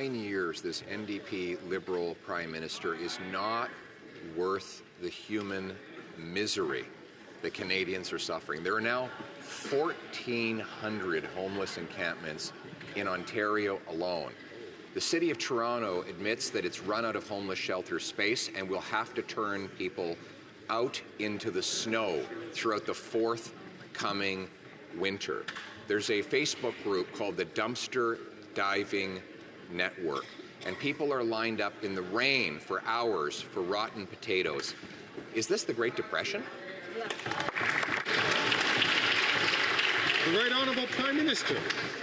9 years, this NDP Liberal Prime Minister is not worth the human misery that Canadians are suffering. There are now 1,400 homeless encampments in Ontario alone. The City of Toronto admits that it's run out of homeless shelter space and will have to turn people out into the snow throughout the forthcoming winter. There's a Facebook group called the Dumpster Diving Network, and people are lined up in the rain for hours for rotten potatoes. Is this the Great Depression? Yeah. The Right Honourable Prime Minister.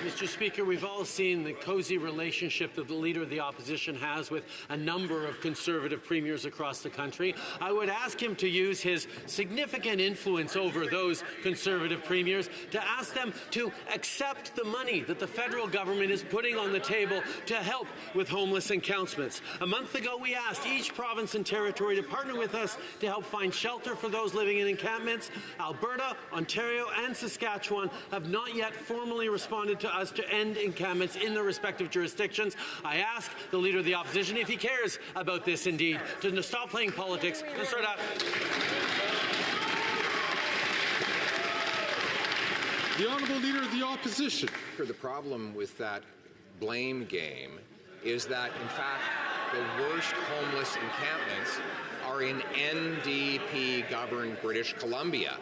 Mr. Speaker, we've all seen the cozy relationship that the Leader of the Opposition has with a number of Conservative premiers across the country. I would ask him to use his significant influence over those Conservative premiers to ask them to accept the money that the federal government is putting on the table to help with homeless encampments. A month ago, we asked each province and territory to partner with us to help find shelter for those living in encampments. Alberta, Ontario, and Saskatchewan have not yet formally responded to us to end encampments in their respective jurisdictions. I ask the Leader of the Opposition if he cares about this indeed, to stop playing politics and start up. The Honourable Leader of the Opposition. The problem with that blame game is that, in fact, the worst homeless encampments are in NDP-governed British Columbia.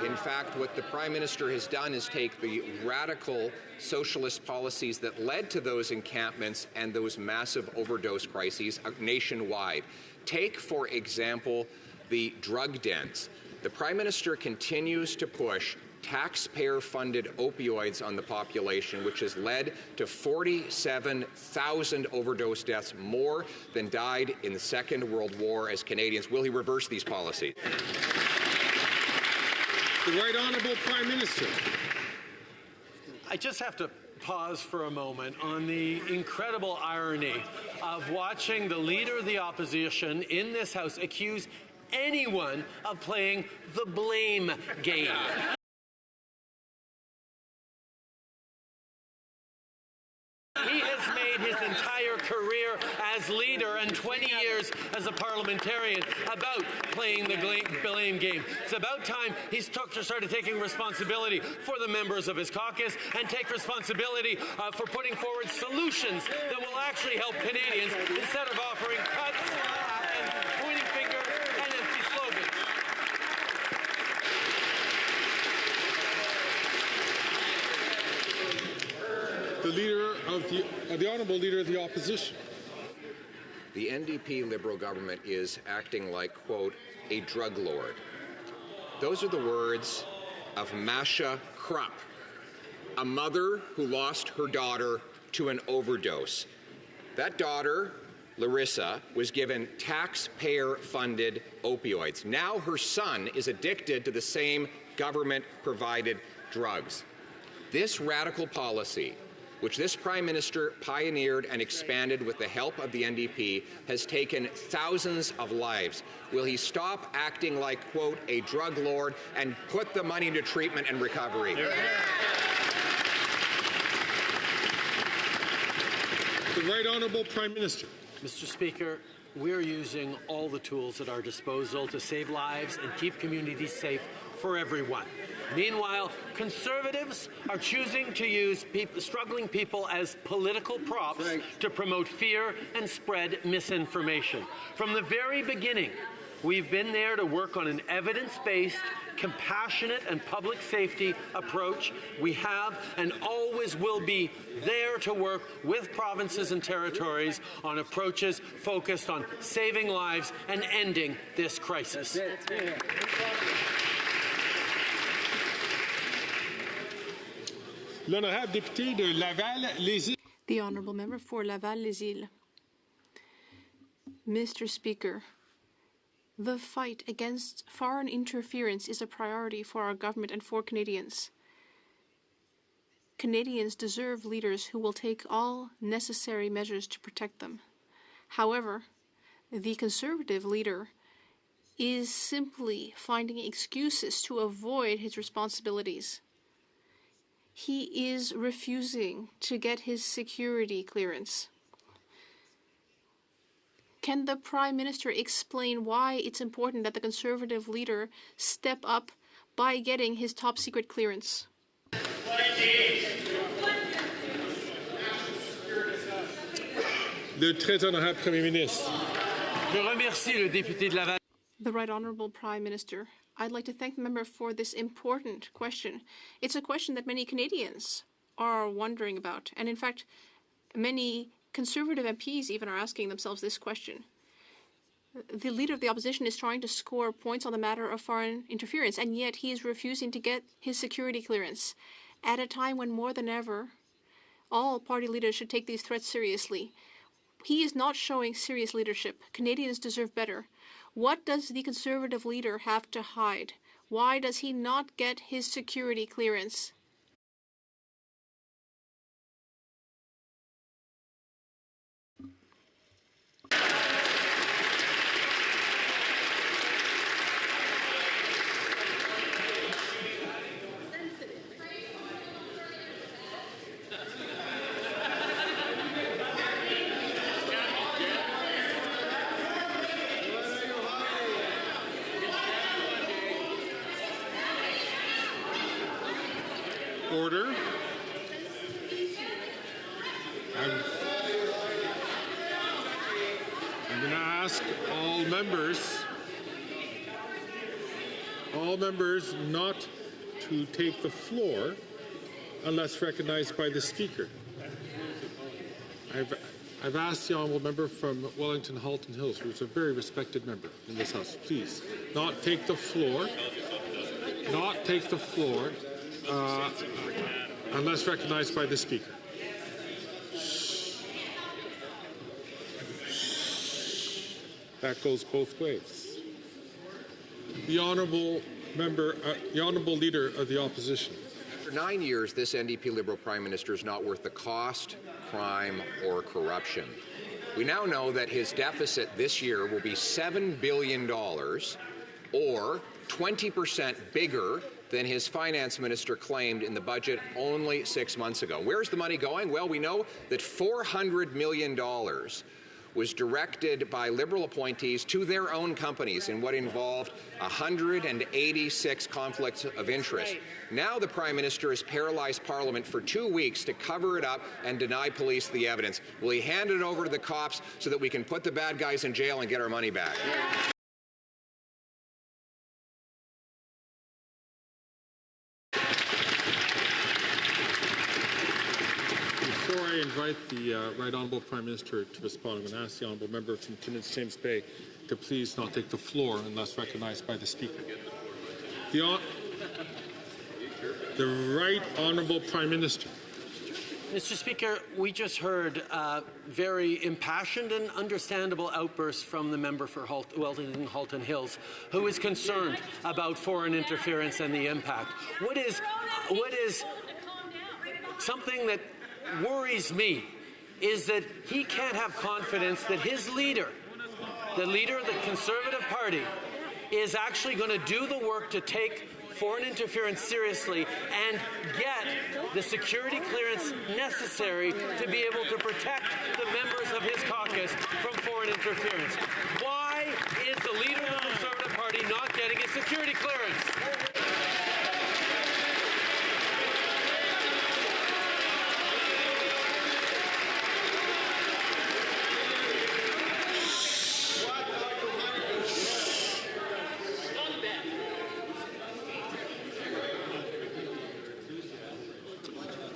In fact, what the Prime Minister has done is take the radical socialist policies that led to those encampments and those massive overdose crises nationwide. Take, for example, the drug dens. The Prime Minister continues to push taxpayer-funded opioids on the population, which has led to 47,000 overdose deaths, more than died in the Second World War as Canadians. Will he reverse these policies? The Right Honourable Prime Minister. I just have to pause for a moment on the incredible irony of watching the Leader of the Opposition in this House accuse anyone of playing the blame game. He has made his entire career as leader and 20 years as a parliamentarian about playing the blame game. It's about time he started taking responsibility for the members of his caucus and take responsibility for putting forward solutions that will actually help Canadians instead of offering cuts and pointing fingers and empty slogans. The Honourable Leader of the Opposition. The NDP Liberal government is acting like, quote, a drug lord. Those are the words of Masha Krupp, a mother who lost her daughter to an overdose. That daughter, Larissa, was given taxpayer-funded opioids. Now her son is addicted to the same government-provided drugs. This radical policy, which this Prime Minister pioneered and expanded with the help of the NDP, has taken thousands of lives. Will he stop acting like, quote, a drug lord and put the money into treatment and recovery? The Right Honourable Prime Minister. Mr. Speaker, we're using all the tools at our disposal to save lives and keep communities safe for everyone. Meanwhile, Conservatives are choosing to use struggling people as political props to promote fear and spread misinformation. From the very beginning, we've been there to work on an evidence-based, compassionate and public safety approach. We have and always will be there to work with provinces and territories on approaches focused on saving lives and ending this crisis. L'honorable député de Laval-Les-Îles. The Honourable Member for Laval-Les-Îles. Mr. Speaker, the fight against foreign interference is a priority for our government and for Canadians. Canadians deserve leaders who will take all necessary measures to protect them. However, the Conservative leader is simply finding excuses to avoid his responsibilities. He is refusing to get his security clearance. Can the Prime Minister explain why it's important that the Conservative leader step up by getting his top secret clearance? Le très honorable Premier ministre. Je remercie le député de Laval. The Right Honourable Prime Minister, I'd like to thank the member for this important question. It's a question that many Canadians are wondering about, and in fact, many Conservative MPs even are asking themselves this question. The Leader of the Opposition is trying to score points on the matter of foreign interference, and yet he is refusing to get his security clearance at a time when more than ever all party leaders should take these threats seriously. He is not showing serious leadership. Canadians deserve better. What does the Conservative leader have to hide? Why does he not get his security clearance? Order. I'm going to ask all members not to take the floor unless recognized by the Speaker. I've asked the honourable member from Wellington Halton Hills, who is a very respected member in this House, please not take the floor. Not take the floor. Unless recognized by the Speaker. That goes both ways. The honourable member, the honourable Leader of the Opposition. For 9 years, this NDP Liberal Prime Minister is not worth the cost, crime, or corruption. We now know that his deficit this year will be $7 billion, or 20% bigger than his finance minister claimed in the budget only 6 months ago. Where's the money going? Well, we know that $400 million was directed by Liberal appointees to their own companies in what involved 186 conflicts of interest. Now the Prime Minister has paralyzed Parliament for 2 weeks to cover it up and deny police the evidence. Will he hand it over to the cops so that we can put the bad guys in jail and get our money back? Before I invite the Right Honourable Prime Minister to respond, I'm going to ask the Honourable Member from Timmins James Bay to please not take the floor unless recognized by the Speaker. The Right Honourable Prime Minister. Mr. Speaker, we just heard very impassioned and understandable outbursts from the member for Wellington Halton Hills, who is concerned about foreign interference and the impact. What is something that worries me is that he can't have confidence that his leader, the leader of the Conservative Party, is actually going to do the work to take foreign interference seriously and get the security clearance necessary to be able to protect the members of his caucus from foreign interference. Why is the leader of the Conservative Party not getting his security clearance?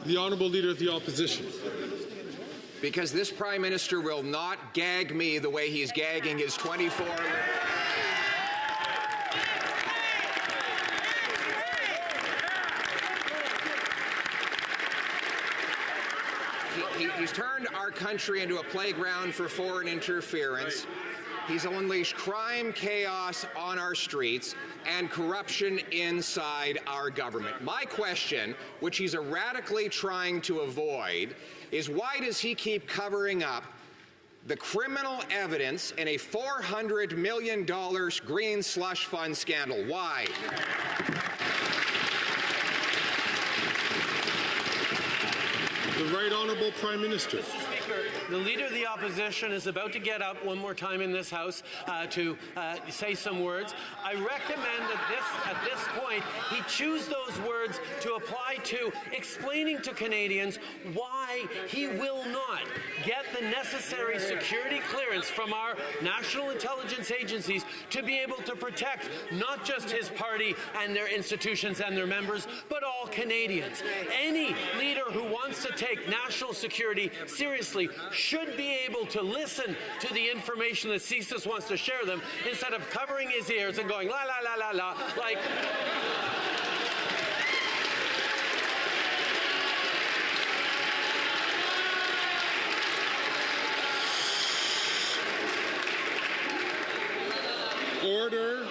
The Honourable Leader of the Opposition. Because this Prime Minister will not gag me the way he's gagging his 24... He's turned our country into a playground for foreign interference. He's unleashed crime, chaos on our streets, and corruption inside our government. My question, which he's erratically trying to avoid, is why does he keep covering up the criminal evidence in a $400 million green slush fund scandal? Why? The Right Honourable Prime Minister. Mr. Speaker, The Leader of the Opposition is about to get up one more time in this House to say some words. I recommend that at this point he choose those words to apply to explaining to Canadians why he will not get the necessary security clearance from our national intelligence agencies to be able to protect not just his party and their institutions and their members, but all Canadians. Any leader who wants to take national security seriously should be able to listen to the information that CSIS wants to share them instead of covering his ears and going la la la la la like. Order.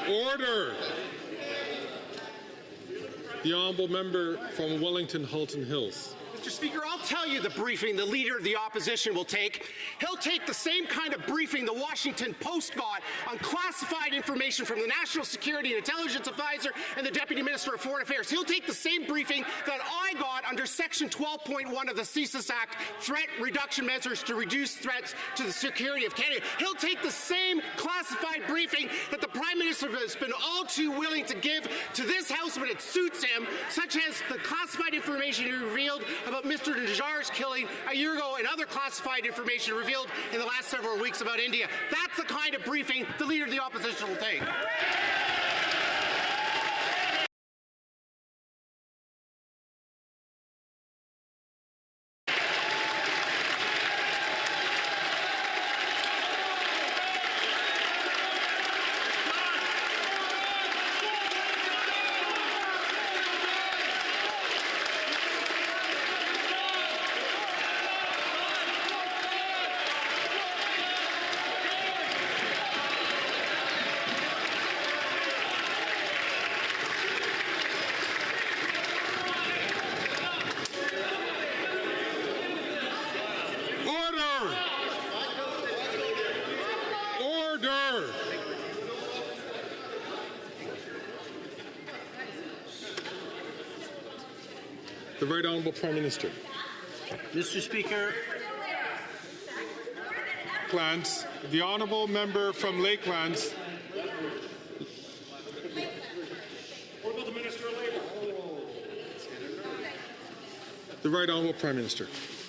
Order. The honourable member from Wellington Halton Hills. Mr. Speaker, I'll tell you the briefing the Leader of the Opposition will take. He'll take the same kind of briefing the Washington Post got on classified information from the National Security and Intelligence Advisor and the Deputy Minister of Foreign Affairs. He'll take the same briefing that I got under Section 12.1 of the CSIS Act, threat reduction measures to reduce threats to the security of Canada. He'll take the same classified briefing that the Prime Minister has been all too willing to give to this House when it suits him, such as the classified information he revealed about Mr. Najjar's killing a year ago and other classified information revealed in the last several weeks about India. That's the kind of briefing the Leader of the Opposition will take. The Right Honourable Prime Minister. Mr. Speaker. Lakelands. The Honourable Member from Lakelands. What about the Minister of Labour? The Right Honourable Prime Minister.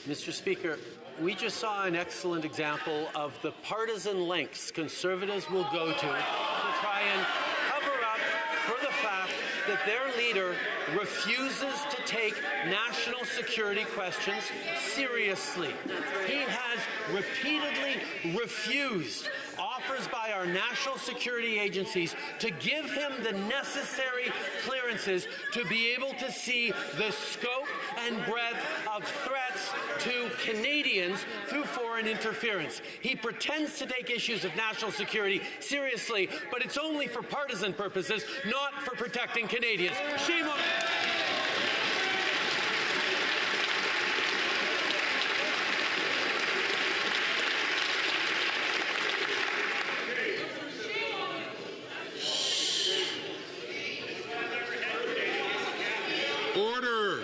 Mr. Speaker, we just saw an excellent example of the partisan lengths Conservatives will go to try and cover up for the fact that their leader refuses to take national security questions seriously. He has repeatedly refused offers by our national security agencies to give him the necessary clearances to be able to see the scope and breadth of threats to Canadians through foreign interference. He pretends to take issues of national security seriously, but it's only for partisan purposes, not for protecting Canadians. Shame on... Order.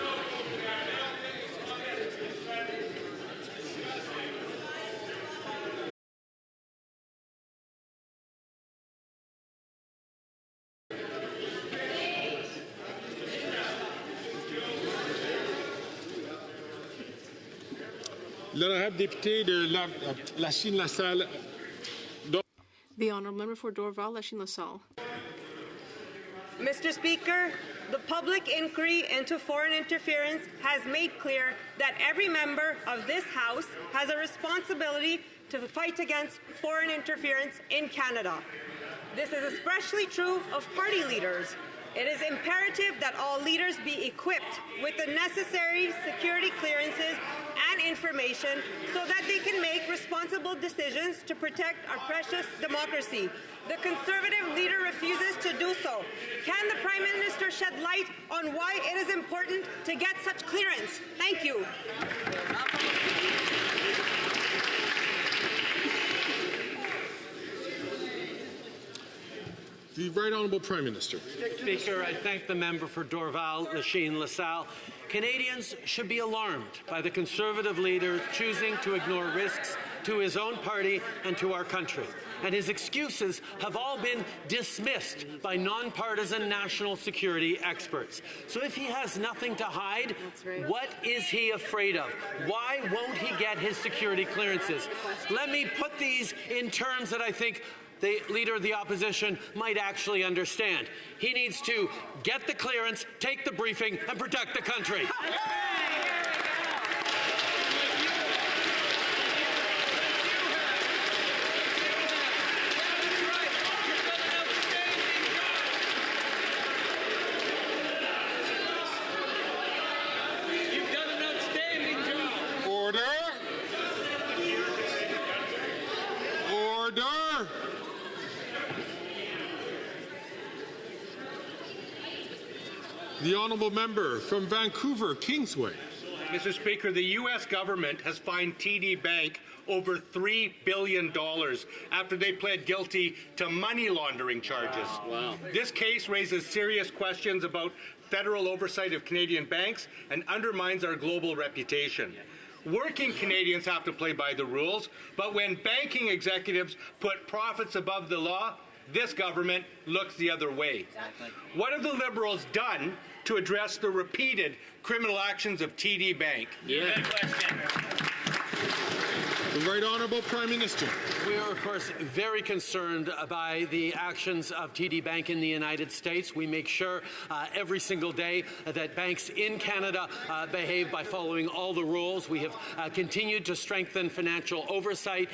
L'honorable député de la Chine-la-Salle. The Honourable Member for Dorval, Lachine LaSalle. Mr. Speaker, the public inquiry into foreign interference has made clear that every member of this House has a responsibility to fight against foreign interference in Canada. This is especially true of party leaders. It is imperative that all leaders be equipped with the necessary security clearances and information so that they can make responsible decisions to protect our precious democracy. The Conservative leader refuses to do so. Can the Prime Minister shed light on why it is important to get such clearance? Thank you. The Right Honourable Prime Minister. Speaker, I thank the member for Dorval, Lachine, LaSalle. Canadians should be alarmed by the Conservative leader choosing to ignore risks to his own party and to our country. And his excuses have all been dismissed by nonpartisan national security experts. So if he has nothing to hide, what is he afraid of? Why won't he get his security clearances? Let me put these in terms that I think the Leader of the Opposition might actually understand. He needs to get the clearance, take the briefing, and protect the country. Order. Order. The honourable member from Vancouver, Kingsway. Mr. Speaker, the U.S. government has fined TD Bank over $3 billion after they pled guilty to money laundering charges. Wow. This case raises serious questions about federal oversight of Canadian banks and undermines our global reputation. Working Canadians have to play by the rules, but when banking executives put profits above the law, this government looks the other way. Exactly. What have the Liberals done to address the repeated criminal actions of TD Bank? Yeah. Good question. The Right Honourable Prime Minister. We are, of course, very concerned by the actions of TD Bank in the United States. We make sure every single day that banks in Canada behave by following all the rules. We have continued to strengthen financial oversight,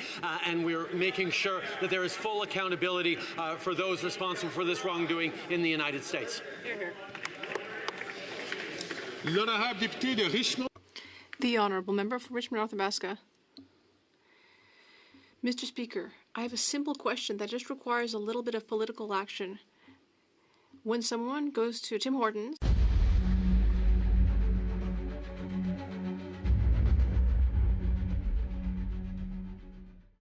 and we're making sure that there is full accountability for those responsible for this wrongdoing in the United States. Hear, hear. L'honorable député de Richmond. The Honourable Member for Richmond North Nebraska. Mr. Speaker, I have a simple question that just requires a little bit of political action. When someone goes to Tim Hortons